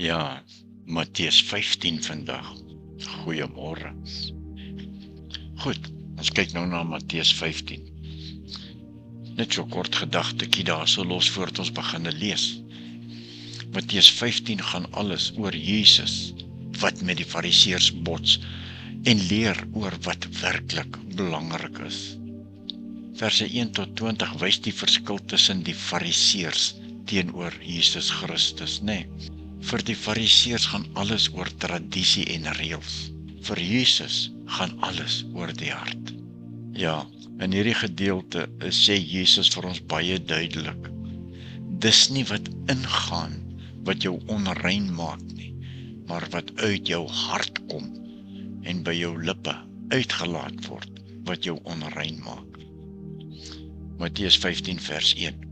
Ja, Matteus 15 vandag. Goeiemôre. Goed, ons kyk nou na Matteus 15. Net so kort gedagtetjie daar so los voordat ons begin lees. Matteus 15 gaan alles oor Jesus, wat met die Fariseërs bots, en leer oor wat werklik belangrik is. Verse 1 tot 20 wys die verskil tussen die Fariseërs teenoor Jesus Christus, né? Vir die Fariseërs gaan alles oor tradisie en reëls. Vir Jesus gaan alles oor die hart. Ja, in hierdie gedeelte sê Jesus vir ons baie duidelik. Dis nie wat ingaan wat jou onrein maak nie, maar wat uit jou hart kom en by jou lippe uitgelaat word wat jou onrein maak. Matteus 15 vers 1.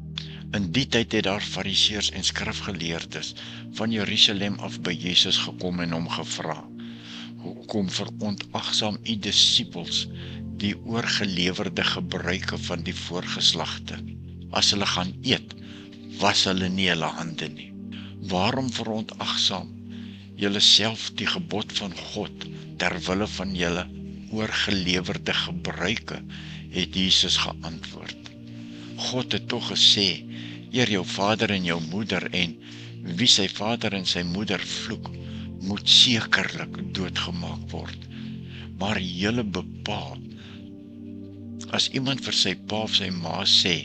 In die tyd het daar Fariseërs en skrifgeleerdes van Jerusalem af by Jesus gekom en hom gevra: Hoekom verontagsaam u disippels die oorgelewerde gebruike van die voorgeslagte? As hulle gaan eet, was hulle nie hulle hande nie. Waarom verontagsaam julle self die gebod van God ter wille van julle oorgelewerde gebruike? Het Jesus geantwoord. God het tog gesê, eer jou vader en jou moeder, en wie sy vader en sy moeder vloek, moet sekerlik doodgemaak word. Maar julle bepaal, as iemand vir sy pa of sy ma sê,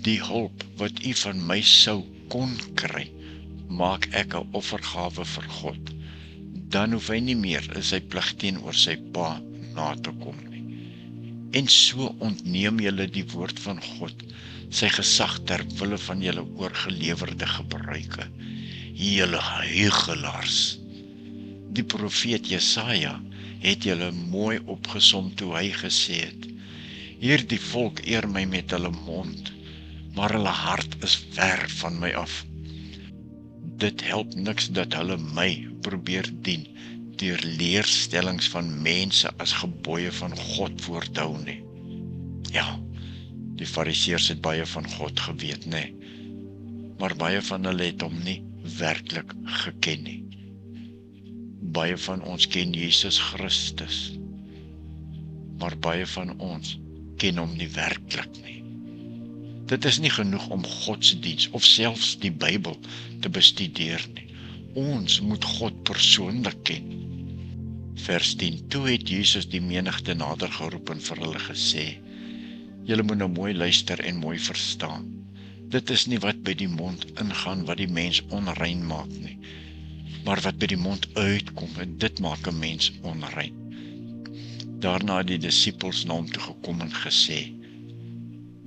die hulp wat u van my sou kon kry, maak ek 'n offergawe vir God, dan hoef hy nie meer sy plig teenoor sy pa na te kom nie. En so ontneem julle die woord van God, sy gesag ter wille van julle oorgelewerde gebruike, julle huigelaars. Die profeet Jesaja het julle mooi opgesom toe hy gesê het: Hierdie volk eer my met hulle mond, maar hulle hart is ver van my af. Dit help niks dat hulle my probeer dien deur leerstellings van mense as gebooie van God voor te hou nie. Ja, die Fariseërs het baie van God geweet, nee, maar baie van hulle het hom nie werklik geken nie. Baie van ons ken Jesus Christus, maar baie van ons ken hom nie werklik nie. Dit is nie genoeg om godsdiens of selfs die Bybel te bestudeer nie. Ons moet God persoonlik ken. Vers 10, toe het Jesus die menigte nader geroep en vir hulle gesê: Julle moet nou mooi luister en mooi verstaan. Dit is nie wat by die mond ingaan wat die mens onrein maak nie, maar wat by die mond uitkom, en dit maak 'n mens onrein. Daarna het die disippels na hom toe gekom en gesê: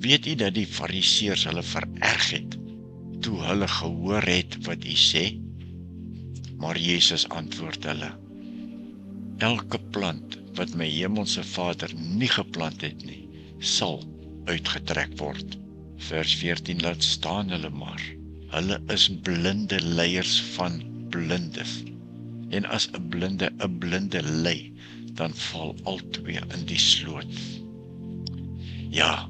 Weet u dat die Fariseërs hulle vererg het, toe hulle gehoor het wat u sê? Maar Jesus antwoord hulle: Elke plant wat my hemelse Vader nie geplant het nie, sal uitgetrek word. Vers 14, laat staan hulle maar. Hulle is blinde leiers van blindes. En as 'n blinde lei, dan val albei in die sloot. Ja,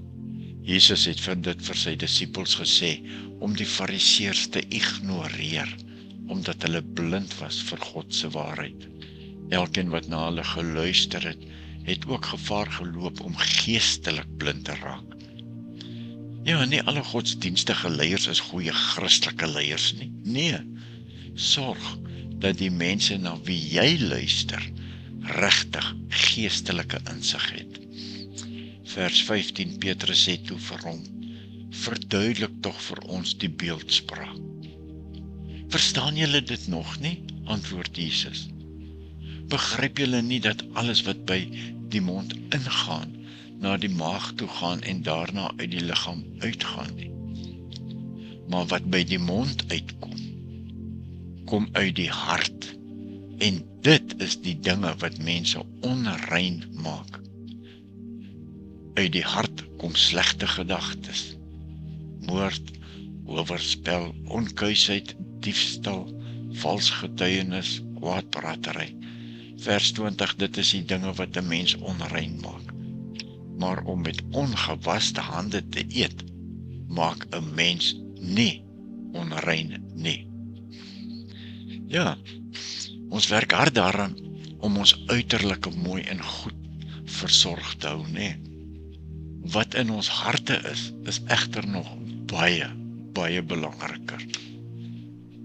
Jesus het dit vir sy disippels gesê, om die Fariseërs te ignoreer, omdat hulle blind was vir God se waarheid. Elkeen wat na hulle geluister het ook gevaar geloop om geestelik blind te raak. Ja, nie alle godsdienstige leiers is goeie Christelike leiers nie. Nee, sorg dat die mense na wie jy luister, regtig geestelike insig het. Vers 15, Petrus sê toe vir hom: Verduidelik tog vir ons die beeldspraak. Verstaan julle dit nog nie? Antwoord Jesus. Begryp julle nie dat alles wat by die mond ingaan, na die maag toe gaan en daarna uit die liggaam uitgaan nie? Maar wat by die mond uitkom, kom uit die hart, en dit is die dinge wat mense onrein maak. Uit die hart kom slegte gedagtes, moord, oorspel, onkuisheid, diefstal, vals getuienis, kwaadpratery. Vers 20, dit is die dinge wat 'n mens onrein maak. Maar om met ongewaste hande te eet, maak 'n mens nie onrein nie. Ja, ons werk hard daaraan om ons uiterlike mooi en goed versorg te hou, nee. Wat in ons harte is egter nog baie, baie belangriker.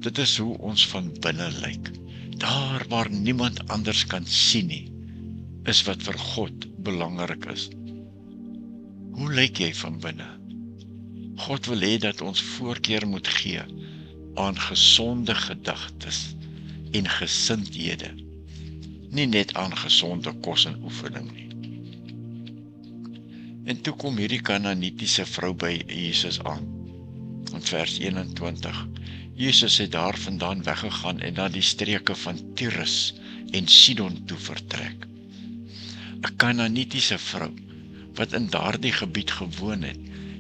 Dit is hoe ons van binne lyk. Daar waar niemand anders kan sien nie, is wat vir God belangrik is. Hoe lyk jy van binne? God wil hê dat ons voorkeur moet gee aan gesonde gedagtes en gesindhede, nie net aan gesonde kos en oefening nie. En toe kom hierdie Kanaanitiese vrou by Jesus aan. In vers 21, Jesus het daar vandaan weggegaan en na die streke van Tyrus en Sidon toe vertrek. 'n Kanaanitiese vrou, wat in daardie gebied gewoon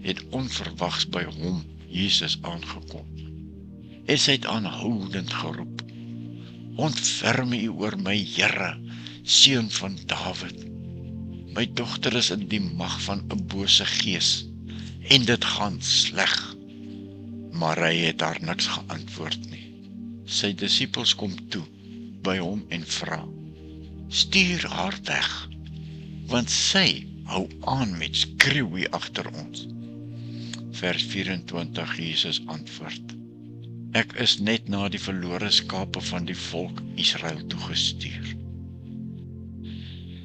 het onverwags by hom, Jesus, aangekom. En sy het aanhoudend geroep: "Ontferm U oor my, Here, seun van Dawid. My dogter is in die mag van 'n bose gees, en dit gaan sleg." Maar hy het haar niks geantwoord nie. Sy disippels kom toe by hom en vra: "Stuur haar weg, want sy hou aan met skreeu hier agter ons." Vers 24, Jesus antwoord: "Ek is net na die verlore skape van die volk Israel toegestuur."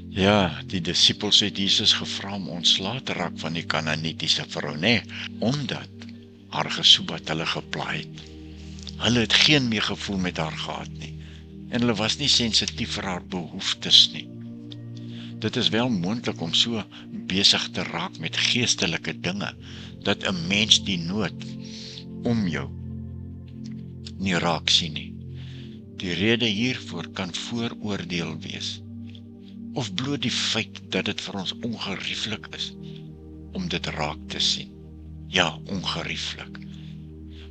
Ja, die disippels het Jesus gevra om ontslae te raak van die Kanaanitiese vrou, nee, omdat haar gesoebat hulle geplaai het. Hulle het geen meegevoel met haar gehad nie, en hulle was nie sensitief vir haar behoeftes nie. Dit is wel moontlik om so besig te raak met geestelike dinge, dat 'n mens die nood om jou nie raak sien nie. Die rede hiervoor kan vooroordeel wees, of bloot die feit dat dit vir ons ongerieflik is om dit raak te sien. Ja, ongerieflik.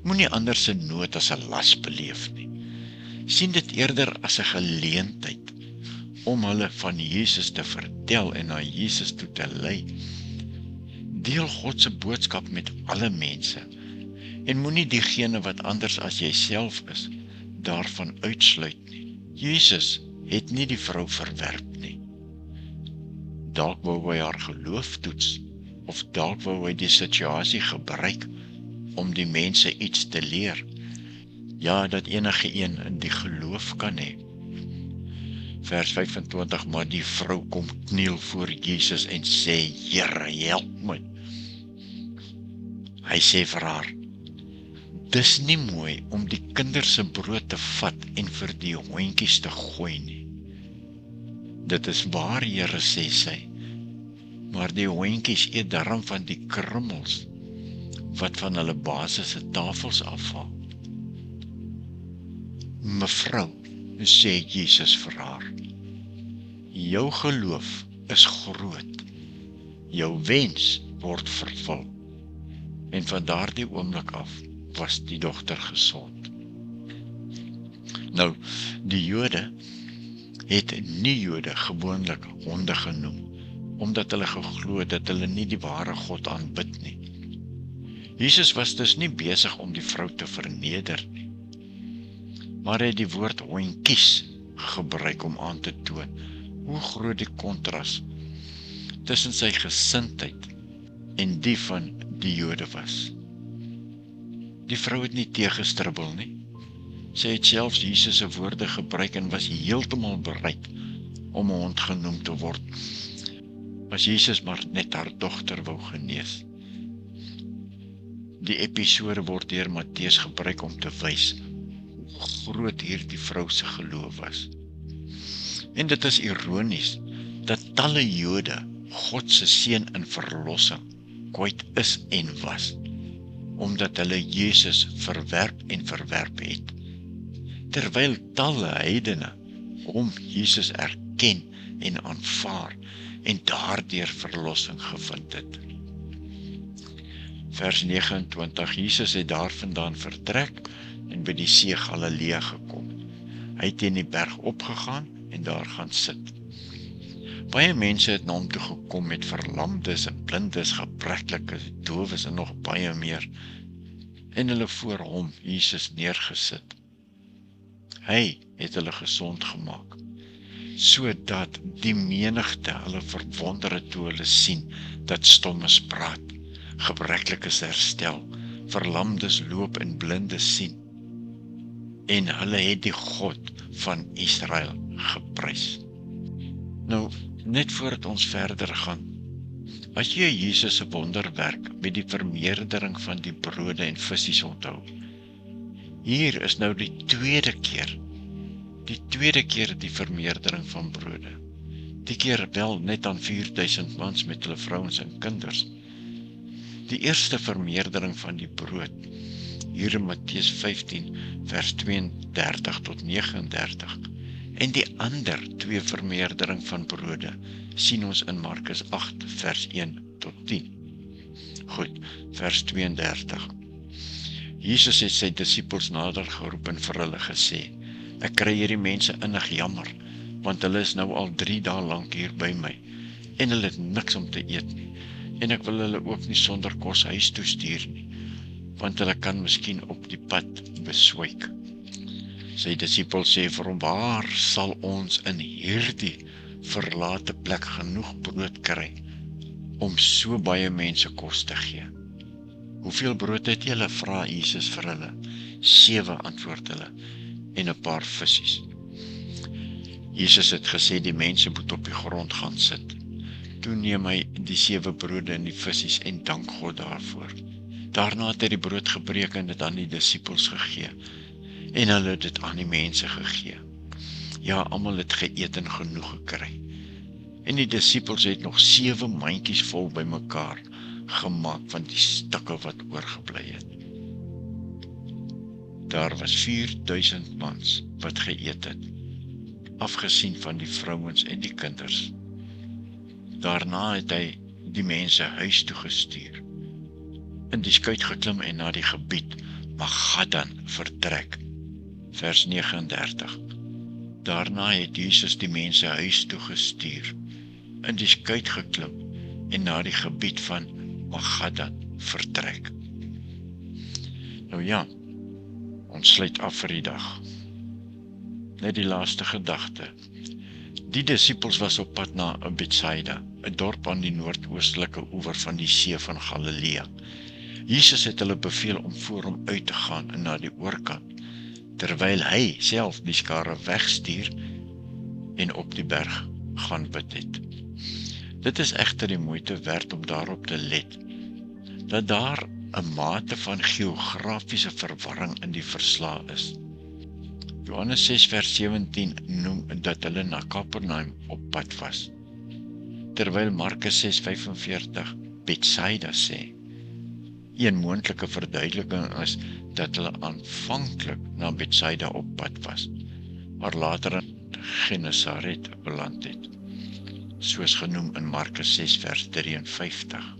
Moenie ander se nood as 'n las beleef nie. Sien dit eerder as 'n geleentheid om hulle van Jesus te vertel en na Jesus toe te lei. Deel God se boodskap met alle mense en moenie diegene wat anders as jouself is, daarvan uitsluit nie. Jesus het nie die vrou verwerp nie. Dalk wou hy haar geloof toets, of dalk wou hy die situasie gebruik om die mense iets te leer. Ja, dat enige een die geloof kan hê. Vers 25, maar die vrou kom kniel voor Jesus en sê: "Here, help my." Hy sê vir haar: "Dis nie mooi om die kinders se brood te vat en vir die hondjies te gooi nie." "Dit is waar, Here," sê sy, "maar die hondjies eet darm van die krummels wat van hulle baas se tafels afval." "Mevrou," sê Jesus vir haar, "jou geloof is groot. Jou wens word vervul." En van daardie oomblik af was die dogter gesond. Nou, die Jode het nie-Jode gewoonlik honde genoem, omdat hulle geglo dat hulle nie die ware God aanbid nie. Jesus was dus nie besig om die vrou te verneder nie, maar hy het die woord hondjies gebruik om aan te toon hoe groot die kontras tussen sy gesindheid en die van die Jode was. Die vrou het nie teëgestribbel nie. Sy het selfs Jesus se woorde gebruik en was heeltemal bereid om 'n hond genoem te word, as Jesus maar net haar dogter wou genees. Die episode word deur Matteus gebruik om te wys hoe groot hierdie vrou se geloof was. En dit is ironies dat talle Jode God se seun in verlossing kwyt is en was, omdat hulle Jesus verwerp het, terwyl talle heidene hom Jesus erken en aanvaar en daardeur verlossing gevind het. Vers 29, Jesus het daarvandaan vertrek en by die see Galilea gekom. Hy het teen die berg opgegaan en daar gaan sit. Baie mense het na hom toe gekom met verlamdes en blindes, gebreklikes, dowes en nog baie meer, en hulle voor hom, Jesus, neergesit. Hy het hulle gesond gemaak, sodat die menigte hulle verwonder het toe hulle sien dat stommes praat, gebreklikes herstel, verlamdes loop en blindes sien. En hulle het die God van Israel geprys. Nou, net voordat ons verder gaan, as jy Jesus se wonderwerk met die vermeerdering van die brode en visse onthou, hier is nou die tweede keer die vermeerdering van brode. Die keer wel net aan 4000 mans met hulle vrouens en kinders. Die eerste vermeerdering van die brood, hier in Matteus 15 vers 32 tot 39, en die ander twee vermeerdering van brode sien ons in Markus 8 vers 1 tot 10. Goed, vers 32. Jesus het sy disippels nader geroep en vir hulle gesê, ek kry hierdie mense innig jammer, want hulle is nou al 3 dae lank hier by my, en hulle het niks om te eet nie, en ek wil hulle ook nie sonder kos huis toe stuur nie, want hulle kan miskien op die pad beswyk. Sy disippels sê vir hom, waar sal ons in hierdie verlate plek genoeg brood kry, om so baie mense kos te gee? Hoeveel brood het julle, vra Jesus vir hulle? 7, antwoord hulle, en 'n paar visse. Jesus het gesê, die mense moet op die grond gaan sit. Toe neem hy die 7 brode en die visse en dank God daarvoor. Daarna het hy die brood gebreek en dit aan die disippels gegee, en hulle het dit aan die mense gegee. Ja, almal het geëet en genoeg gekry. En die disippels het nog 7 mandjies vol bymekaar gemaak van die stukke wat oorgebly het. Daar was 4000 mans wat geëet het, afgesien van die vrouens en die kinders. Daarna het hy die mense huis toe gestuur, in die skuit geklim en na die gebied Magadan vertrek. Vers 39. Daarna het Jesus die mense huis toe gestuur, in die skuit geklim en na die gebied van Magadan vertrek. Nou ja, ons sluit af vir die dag. Net die laaste gedagte. Die disippels was op pad na Betsaida, 'n dorp aan die noordoostelike oewer van die see van Galilea. Jesus het hulle beveel om voor hom uit te gaan en na die oorkant, terwyl hy self die skare wegstuur en op die berg gaan bid het. Dit is egter die moeite werd om daarop te let, dat daar 'n mate van geografiese verwarring in die verslae is. Johannes 6 vers 17 noem dat hulle na Kapernaum op pad was, terwyl Markus 6:45 Betsaida sê. Een moontlike verduideliking is dat hulle aanvanklik na Betsaida op pad was, maar later in Genesaret beland het, soos genoem in Markus 6 vers 53.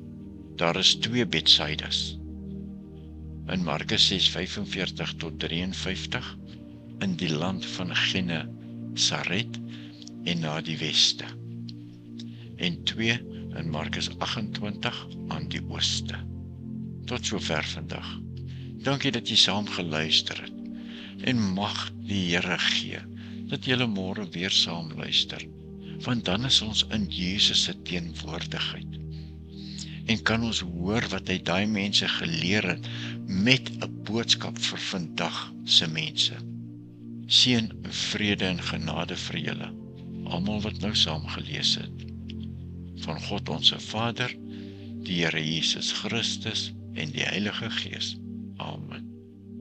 Daar is 2 Betsaidas, in Markus 6:45 tot 53, in die land van Genesaret en na die weste, en 2 in Markus 28 aan die ooste. Tot sover vandag. Dankie dat jy saam geluister het, en mag die Here gee, dat julle môre weer saam luister, want dan is ons in Jesus se teenwoordigheid, en kan ons hoor wat hy daai mense geleer het, met 'n boodskap vir vandag se mense. Seën, vrede en genade vir julle, almal wat nou saam gelees het. Van God onse Vader, die Here Jesus Christus en die Heilige Gees. Amen.